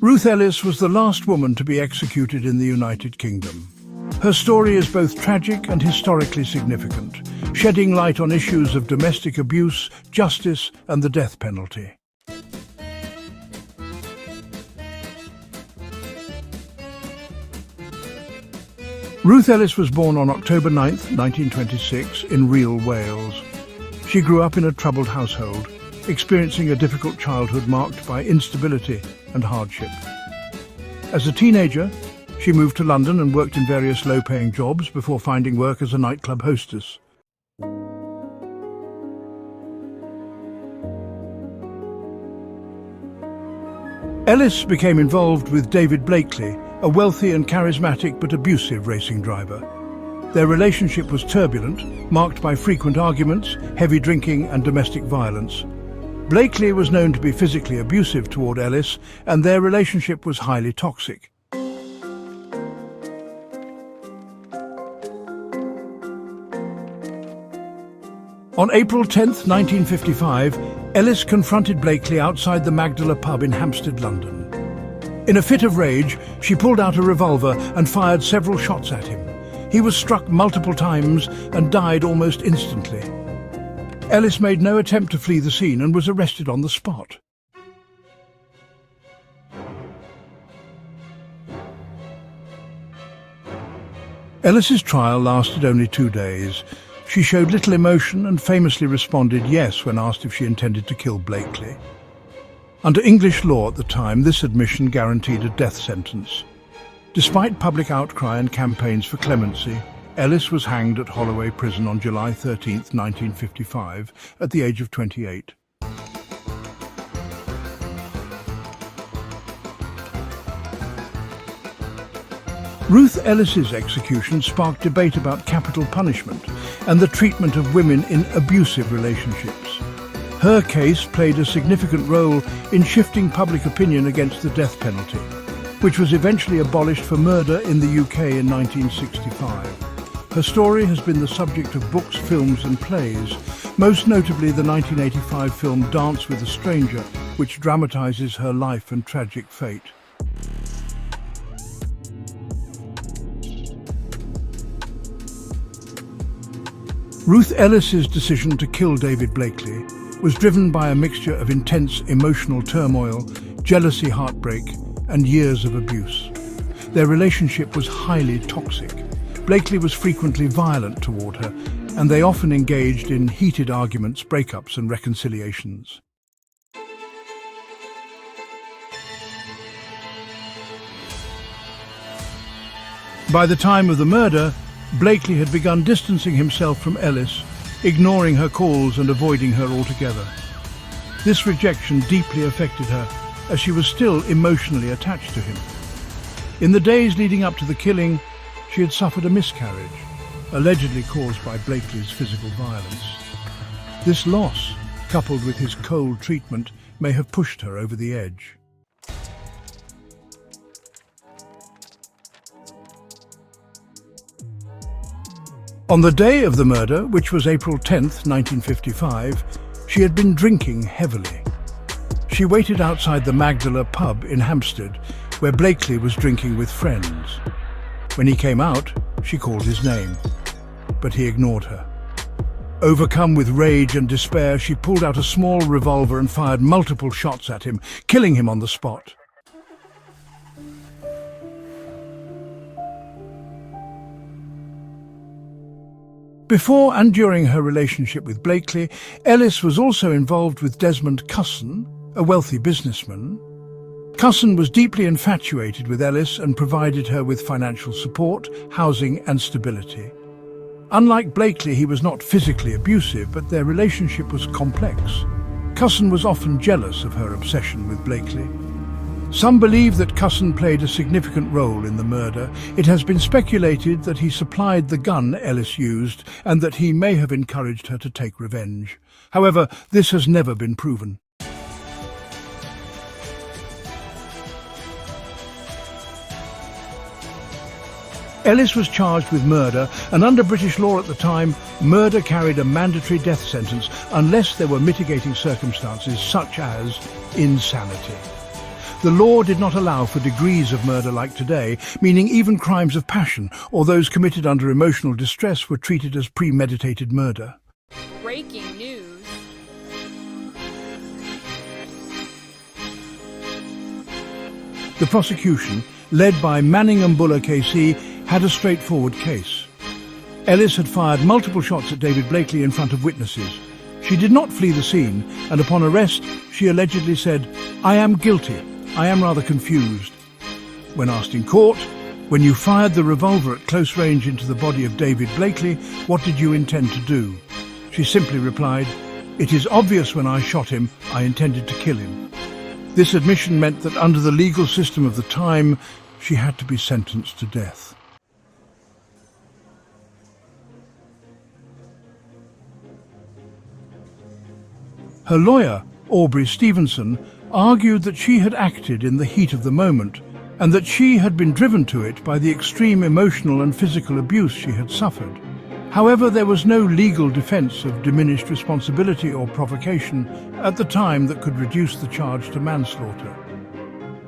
Ruth Ellis was the last woman to be executed in the United Kingdom. Her story is both tragic and historically significant, shedding light on issues of domestic abuse, justice, and the death penalty. Ruth Ellis was born on October 9, 1926, in Real, Wales. She grew up in a troubled household, experiencing a difficult childhood marked by instability and hardship. As a teenager, she moved to London and worked in various low-paying jobs before finding work as a nightclub hostess. Ellis became involved with David Blakely, a wealthy and charismatic but abusive racing driver. Their relationship was turbulent, marked by frequent arguments, heavy drinking and domestic violence. Blakely was known to be physically abusive toward Ellis, and their relationship was highly toxic. On April 10, 1955, Ellis confronted Blakely outside the Magdala pub in Hampstead, London. In a fit of rage, she pulled out a revolver and fired several shots at him. He was struck multiple times and died almost instantly. Ellis made no attempt to flee the scene and was arrested on the spot. Ellis's trial lasted only 2 days. She showed little emotion and famously responded yes when asked if she intended to kill Blakely. Under English law at the time, this admission guaranteed a death sentence. Despite public outcry and campaigns for clemency, Ellis was hanged at Holloway Prison on July 13, 1955, at the age of 28. Ruth Ellis's execution sparked debate about capital punishment and the treatment of women in abusive relationships. Her case played a significant role in shifting public opinion against the death penalty, which was eventually abolished for murder in the UK in 1965. Her story has been the subject of books, films and plays, most notably the 1985 film Dance with a Stranger, which dramatises her life and tragic fate. Ruth Ellis's decision to kill David Blakely was driven by a mixture of intense emotional turmoil, jealousy, heartbreak, and years of abuse. Their relationship was highly toxic. Blakely was frequently violent toward her, and they often engaged in heated arguments, breakups, and reconciliations. By the time of the murder, Blakely had begun distancing himself from Ellis, ignoring her calls and avoiding her altogether. This rejection deeply affected her, as she was still emotionally attached to him. In the days leading up to the killing, she had suffered a miscarriage, allegedly caused by Blakely's physical violence. This loss, coupled with his cold treatment, may have pushed her over the edge. On the day of the murder, which was April 10, 1955, she had been drinking heavily. She waited outside the Magdala pub in Hampstead, where Blakely was drinking with friends. When he came out, she called his name, but he ignored her. Overcome with rage and despair, she pulled out a small revolver and fired multiple shots at him, killing him on the spot. Before and during her relationship with Blakely, Ellis was also involved with Desmond Cussen, a wealthy businessman. Cussen was deeply infatuated with Ellis and provided her with financial support, housing and stability. Unlike Blakely, he was not physically abusive, but their relationship was complex. Cussen was often jealous of her obsession with Blakely. Some believe that Cussen played a significant role in the murder. It has been speculated that he supplied the gun Ellis used and that he may have encouraged her to take revenge. However, this has never been proven. Ellis was charged with murder, and under British law at the time, murder carried a mandatory death sentence unless there were mitigating circumstances such as insanity. The law did not allow for degrees of murder like today, meaning even crimes of passion or those committed under emotional distress were treated as premeditated murder. Breaking news. The prosecution, led by Manning and Buller KC, had a straightforward case. Ellis had fired multiple shots at David Blakely in front of witnesses. She did not flee the scene, and upon arrest, she allegedly said, "I am guilty. I am rather confused." When asked in court, "When you fired the revolver at close range into the body of David Blakely, what did you intend to do?" She simply replied, "It is obvious when I shot him, I intended to kill him." This admission meant that under the legal system of the time, she had to be sentenced to death. Her lawyer, Aubrey Stevenson, argued that she had acted in the heat of the moment and that she had been driven to it by the extreme emotional and physical abuse she had suffered. However, there was no legal defense of diminished responsibility or provocation at the time that could reduce the charge to manslaughter.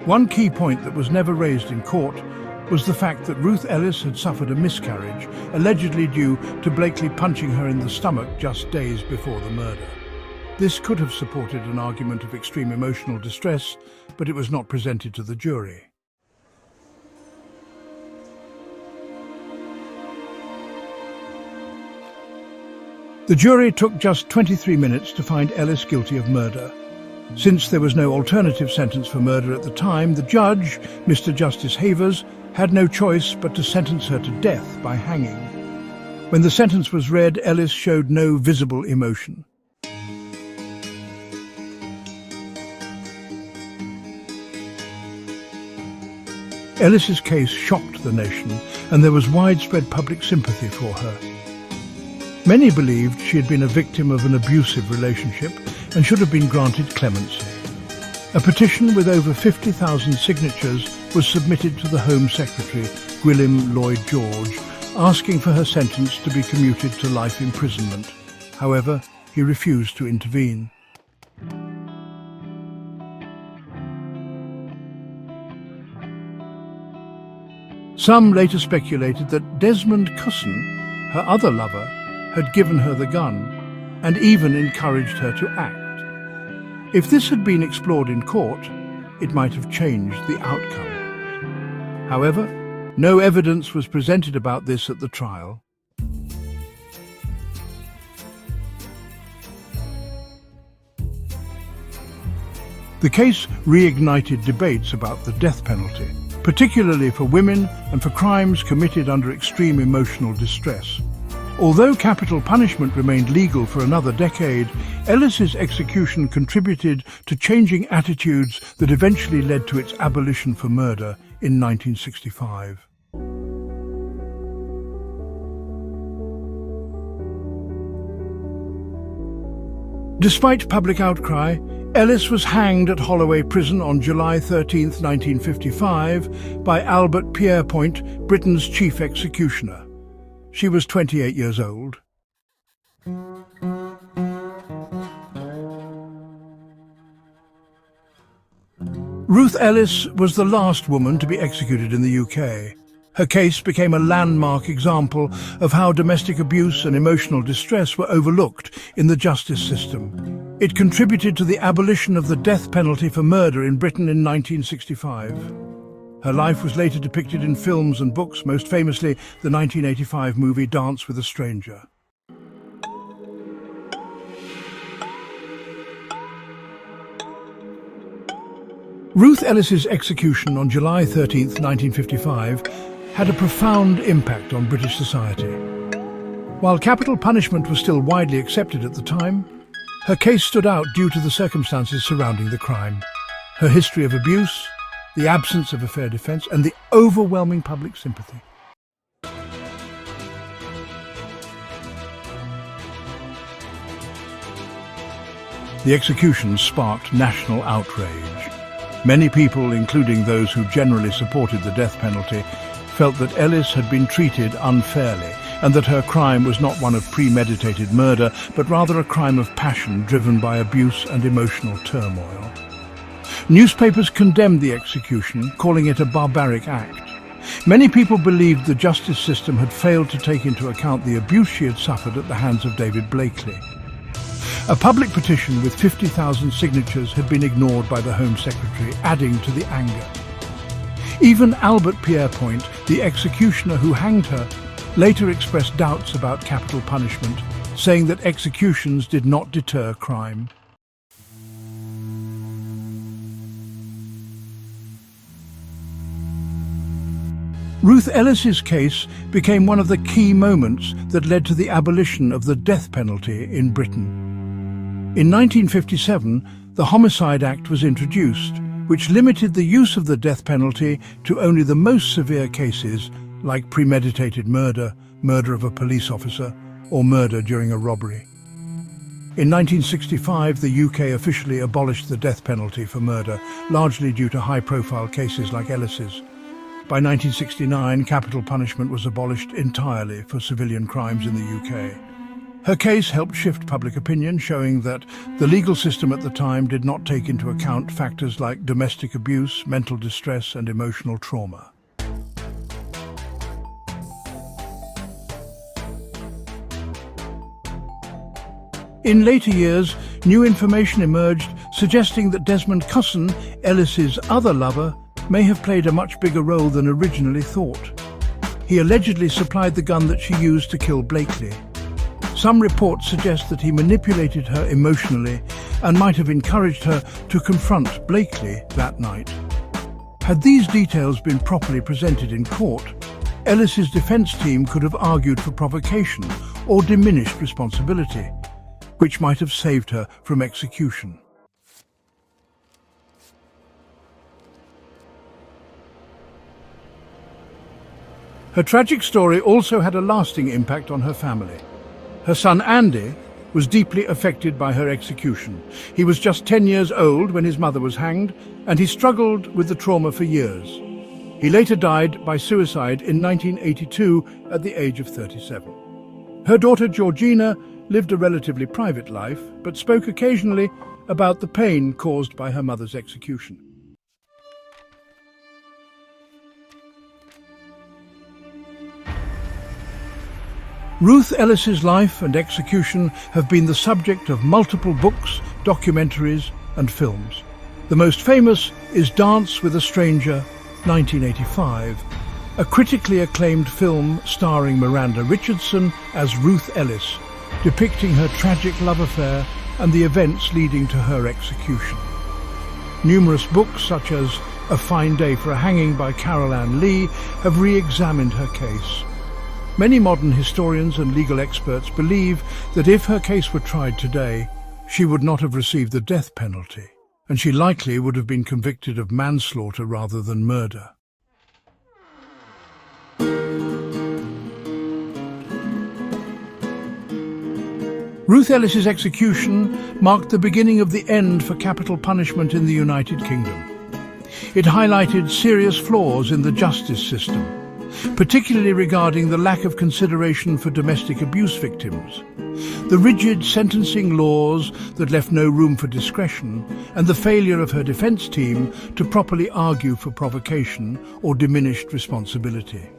One key point that was never raised in court was the fact that Ruth Ellis had suffered a miscarriage, allegedly due to Blakely punching her in the stomach just days before the murder. This could have supported an argument of extreme emotional distress, but it was not presented to the jury. The jury took just 23 minutes to find Ellis guilty of murder. Since there was no alternative sentence for murder at the time, the judge, Mr. Justice Havers, had no choice but to sentence her to death by hanging. When the sentence was read, Ellis showed no visible emotion. Ellis's case shocked the nation, and there was widespread public sympathy for her. Many believed she had been a victim of an abusive relationship and should have been granted clemency. A petition with over 50,000 signatures was submitted to the Home Secretary, Gwilym Lloyd George, asking for her sentence to be commuted to life imprisonment. However, he refused to intervene. Some later speculated that Desmond Cussen, her other lover, had given her the gun and even encouraged her to act. If this had been explored in court, it might have changed the outcome. However, no evidence was presented about this at the trial. The case reignited debates about the death penalty, particularly for women and for crimes committed under extreme emotional distress. Although capital punishment remained legal for another decade, Ellis's execution contributed to changing attitudes that eventually led to its abolition for murder in 1965. Despite public outcry, Ellis was hanged at Holloway Prison on July 13, 1955, by Albert Pierrepoint, Britain's chief executioner. She was 28 years old. Ruth Ellis was the last woman to be executed in the UK. Her case became a landmark example of how domestic abuse and emotional distress were overlooked in the justice system. It contributed to the abolition of the death penalty for murder in Britain in 1965. Her life was later depicted in films and books, most famously the 1985 movie Dance with a Stranger. Ruth Ellis's execution on July 13, 1955, had a profound impact on British society. While capital punishment was still widely accepted at the time, her case stood out due to the circumstances surrounding the crime. Her history of abuse, the absence of a fair defence, and the overwhelming public sympathy. The execution sparked national outrage. Many people, including those who generally supported the death penalty, felt that Ellis had been treated unfairly and that her crime was not one of premeditated murder, but rather a crime of passion driven by abuse and emotional turmoil. Newspapers condemned the execution, calling it a barbaric act. Many people believed the justice system had failed to take into account the abuse she had suffered at the hands of David Blakely. A public petition with 50,000 signatures had been ignored by the Home Secretary, adding to the anger. Even Albert Pierrepoint, the executioner who hanged her, later expressed doubts about capital punishment, saying that executions did not deter crime. Ruth Ellis's case became one of the key moments that led to the abolition of the death penalty in Britain. In 1957, the Homicide Act was introduced, which limited the use of the death penalty to only the most severe cases like premeditated murder, murder of a police officer, or murder during a robbery. In 1965, the UK officially abolished the death penalty for murder, largely due to high-profile cases like Ellis's. By 1969, capital punishment was abolished entirely for civilian crimes in the UK. Her case helped shift public opinion, showing that the legal system at the time did not take into account factors like domestic abuse, mental distress, and emotional trauma. In later years, new information emerged suggesting that Desmond Cussen, Ellis's other lover, may have played a much bigger role than originally thought. He allegedly supplied the gun that she used to kill Blakely. Some reports suggest that he manipulated her emotionally and might have encouraged her to confront Blakely that night. Had these details been properly presented in court, Ellis's defense team could have argued for provocation or diminished responsibility, which might have saved her from execution. Her tragic story also had a lasting impact on her family. Her son Andy was deeply affected by her execution. He was just 10 years old when his mother was hanged, and he struggled with the trauma for years. He later died by suicide in 1982 at the age of 37. Her daughter Georgina lived a relatively private life, but spoke occasionally about the pain caused by her mother's execution. Ruth Ellis's life and execution have been the subject of multiple books, documentaries, and films. The most famous is Dance with a Stranger, 1985, a critically acclaimed film starring Miranda Richardson as Ruth Ellis, depicting her tragic love affair and the events leading to her execution. Numerous books, such as A Fine Day for a Hanging by Carol Ann Lee, have re-examined her case. Many modern historians and legal experts believe that if her case were tried today, she would not have received the death penalty, and she likely would have been convicted of manslaughter rather than murder. Ruth Ellis's execution marked the beginning of the end for capital punishment in the United Kingdom. It highlighted serious flaws in the justice system, particularly regarding the lack of consideration for domestic abuse victims, the rigid sentencing laws that left no room for discretion, and the failure of her defense team to properly argue for provocation or diminished responsibility.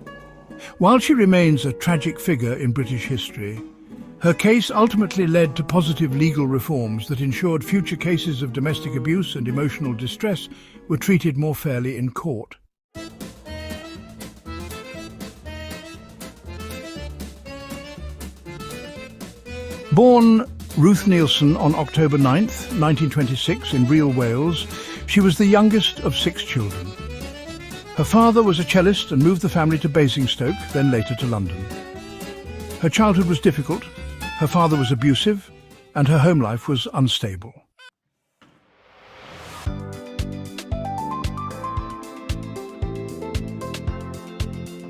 While she remains a tragic figure in British history, her case ultimately led to positive legal reforms that ensured future cases of domestic abuse and emotional distress were treated more fairly in court. Born Ruth Nielsen on October 9, 1926 in Rhyl, Wales, she was the youngest of 6 children. Her father was a cellist and moved the family to Basingstoke, then later to London. Her childhood was difficult, her father was abusive, and her home life was unstable.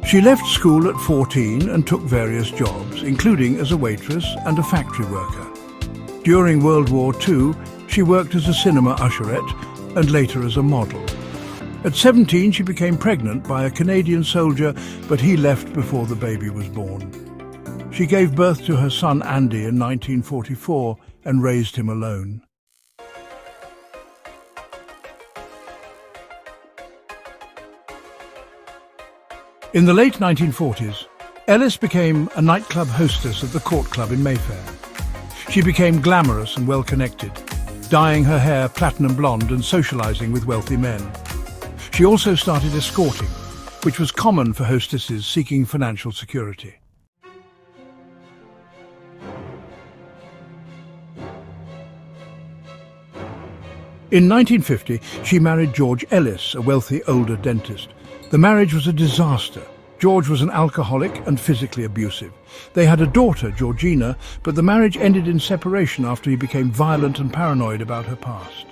She left school at 14 and took various jobs, including as a waitress and a factory worker. During World War II, she worked as a cinema usherette and later as a model. At 17, she became pregnant by a Canadian soldier, but he left before the baby was born. She gave birth to her son Andy in 1944 and raised him alone. In the late 1940s, Ellis became a nightclub hostess at the Court Club in Mayfair. She became glamorous and well-connected, dyeing her hair platinum blonde and socializing with wealthy men. She also started escorting, which was common for hostesses seeking financial security. In 1950, she married George Ellis, a wealthy older dentist. The marriage was a disaster. George was an alcoholic and physically abusive. They had a daughter, Georgina, but the marriage ended in separation after he became violent and paranoid about her past.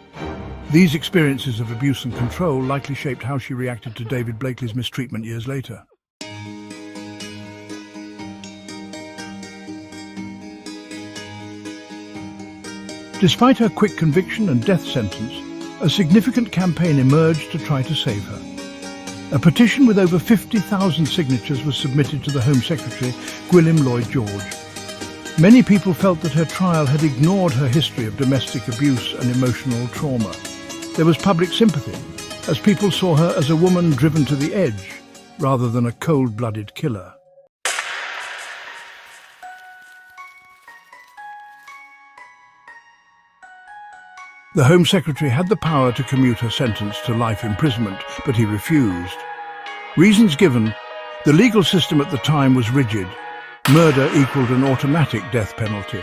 These experiences of abuse and control likely shaped how she reacted to David Blakely's mistreatment years later. Despite her quick conviction and death sentence, a significant campaign emerged to try to save her. A petition with over 50,000 signatures was submitted to the Home Secretary, Gwilym Lloyd George. Many people felt that her trial had ignored her history of domestic abuse and emotional trauma. There was public sympathy, as people saw her as a woman driven to the edge, rather than a cold-blooded killer. The Home Secretary had the power to commute her sentence to life imprisonment, but he refused. Reasons given: the legal system at the time was rigid. Murder equaled an automatic death penalty.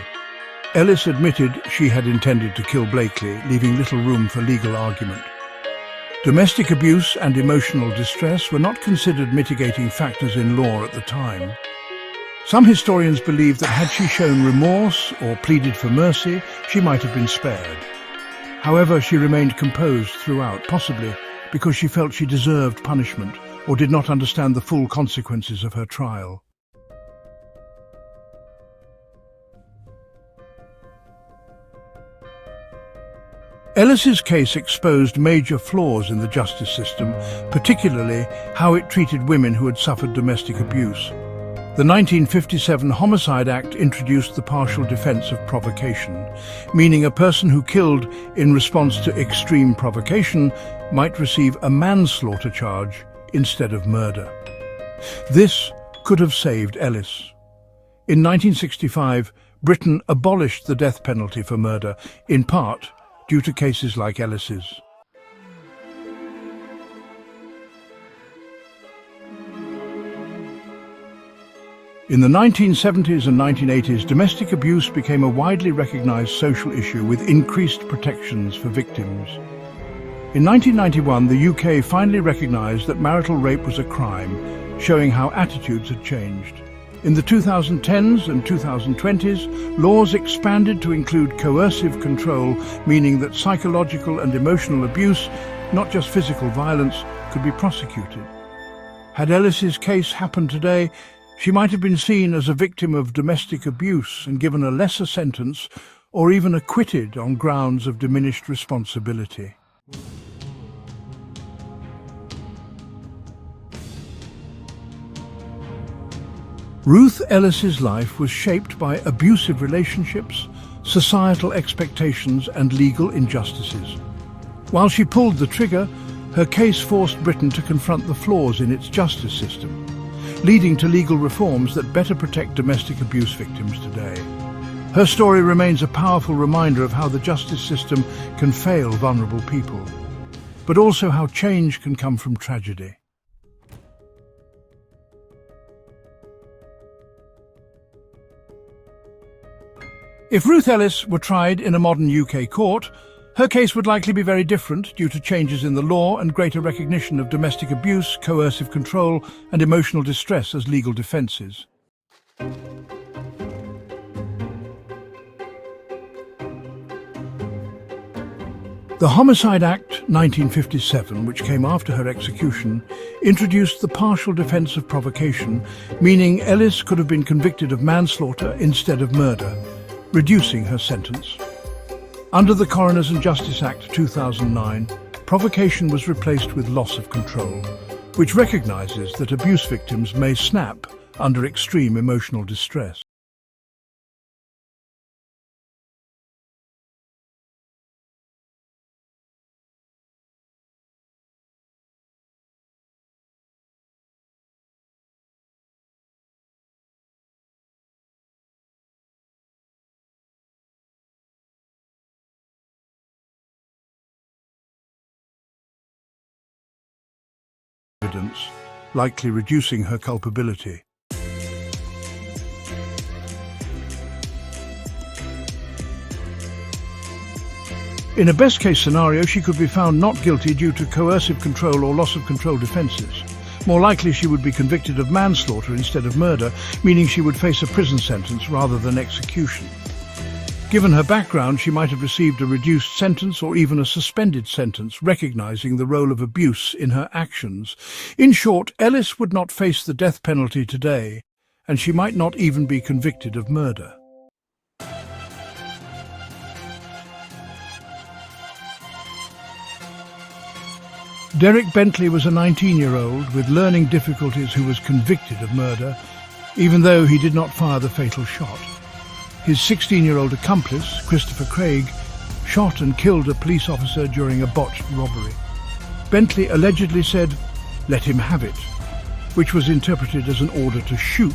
Ellis admitted she had intended to kill Blakely, leaving little room for legal argument. Domestic abuse and emotional distress were not considered mitigating factors in law at the time. Some historians believe that had she shown remorse or pleaded for mercy, she might have been spared. However, she remained composed throughout, possibly because she felt she deserved punishment or did not understand the full consequences of her trial. Ellis's case exposed major flaws in the justice system, particularly how it treated women who had suffered domestic abuse. The 1957 Homicide Act introduced the partial defense of provocation, meaning a person who killed in response to extreme provocation might receive a manslaughter charge instead of murder. This could have saved Ellis. In 1965, Britain abolished the death penalty for murder, in part due to cases like Ellis's. In the 1970s and 1980s, domestic abuse became a widely recognized social issue with increased protections for victims. In 1991, the UK finally recognized that marital rape was a crime, showing how attitudes had changed. In the 2010s and 2020s, laws expanded to include coercive control, meaning that psychological and emotional abuse, not just physical violence, could be prosecuted. Had Ellis's case happened today, she might have been seen as a victim of domestic abuse and given a lesser sentence, or even acquitted on grounds of diminished responsibility. Ruth Ellis's life was shaped by abusive relationships, societal expectations, and legal injustices. While she pulled the trigger, her case forced Britain to confront the flaws in its justice system, leading to legal reforms that better protect domestic abuse victims today. Her story remains a powerful reminder of how the justice system can fail vulnerable people, but also how change can come from tragedy. If Ruth Ellis were tried in a modern UK court, her case would likely be very different due to changes in the law and greater recognition of domestic abuse, coercive control, and emotional distress as legal defences. The Homicide Act 1957, which came after her execution, introduced the partial defence of provocation, meaning Ellis could have been convicted of manslaughter instead of murder, reducing her sentence. Under the Coroners and Justice Act 2009, provocation was replaced with loss of control, which recognises that abuse victims may snap under extreme emotional distress. evidence, likely reducing her culpability. In a best-case scenario, she could be found not guilty due to coercive control or loss of control defences. More likely, she would be convicted of manslaughter instead of murder, meaning she would face a prison sentence rather than execution. Given her background, she might have received a reduced sentence or even a suspended sentence, recognising the role of abuse in her actions. In short, Ellis would not face the death penalty today, and she might not even be convicted of murder. Derek Bentley was a 19-year-old with learning difficulties who was convicted of murder, even though he did not fire the fatal shot. His 16-year-old accomplice, Christopher Craig, shot and killed a police officer during a botched robbery. Bentley allegedly said, "Let him have it," which was interpreted as an order to shoot,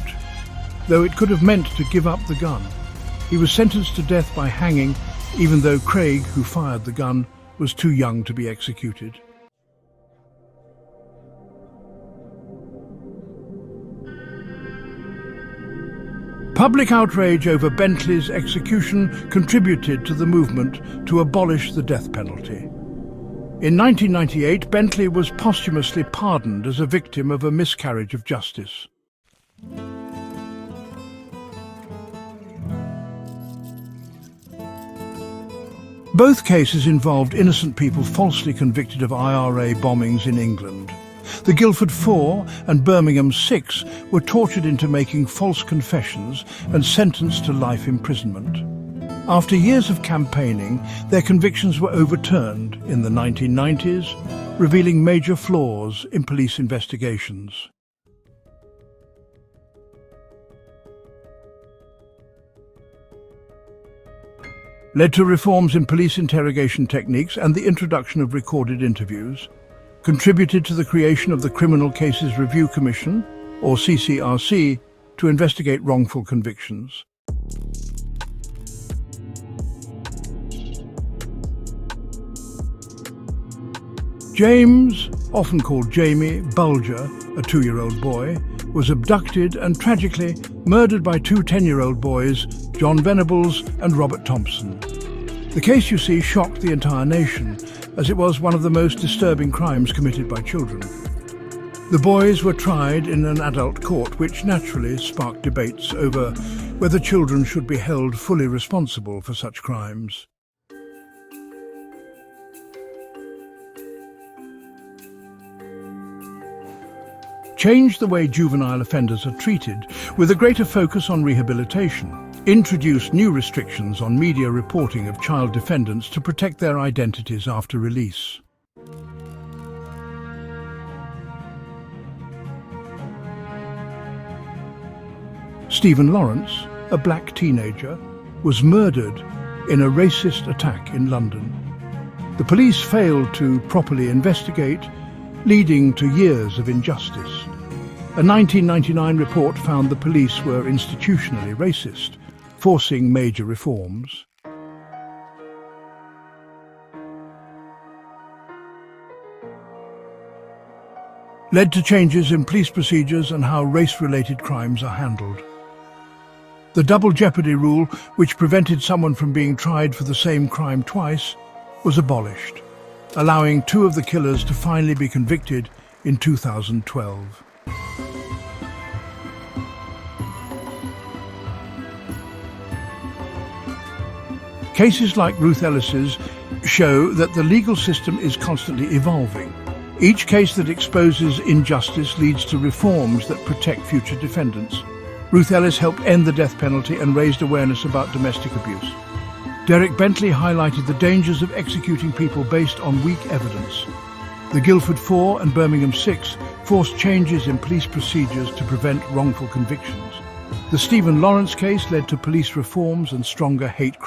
though it could have meant to give up the gun. He was sentenced to death by hanging, even though Craig, who fired the gun, was too young to be executed. Public outrage over Bentley's execution contributed to the movement to abolish the death penalty. In 1998, Bentley was posthumously pardoned as a victim of a miscarriage of justice. Both cases involved innocent people falsely convicted of IRA bombings in England. The Guildford 4 and Birmingham 6 were tortured into making false confessions and sentenced to life imprisonment. After years of campaigning, their convictions were overturned in the 1990s, revealing major flaws in police investigations. Led to reforms in police interrogation techniques and the introduction of recorded interviews, contributed to the creation of the Criminal Cases Review Commission, or CCRC, to investigate wrongful convictions. James, often called Jamie, Bulger, a 2-year-old boy, was abducted and tragically murdered by two 10-year-old boys, John Venables and Robert Thompson. The case, you see, shocked the entire nation, as it was one of the most disturbing crimes committed by children. The boys were tried in an adult court, which naturally sparked debates over whether children should be held fully responsible for such crimes. Change the way juvenile offenders are treated, with a greater focus on rehabilitation. Introduce new restrictions on media reporting of child defendants to protect their identities after release. Stephen Lawrence, a black teenager, was murdered in a racist attack in London. The police failed to properly investigate, leading to years of injustice. A 1999 report found the police were institutionally racist, forcing major reforms. Led to changes in police procedures and how race-related crimes are handled. The double jeopardy rule, which prevented someone from being tried for the same crime twice, was abolished, allowing two of the killers to finally be convicted in 2012. Cases like Ruth Ellis-'s show that the legal system is constantly evolving. Each case that exposes injustice leads to reforms that protect future defendants. Ruth Ellis helped end the death penalty and raised awareness about domestic abuse. Derek Bentley highlighted the dangers of executing people based on weak evidence. The Guildford 4 and Birmingham 6 forced changes in police procedures to prevent wrongful convictions. The Stephen Lawrence case led to police reforms and stronger hate crime.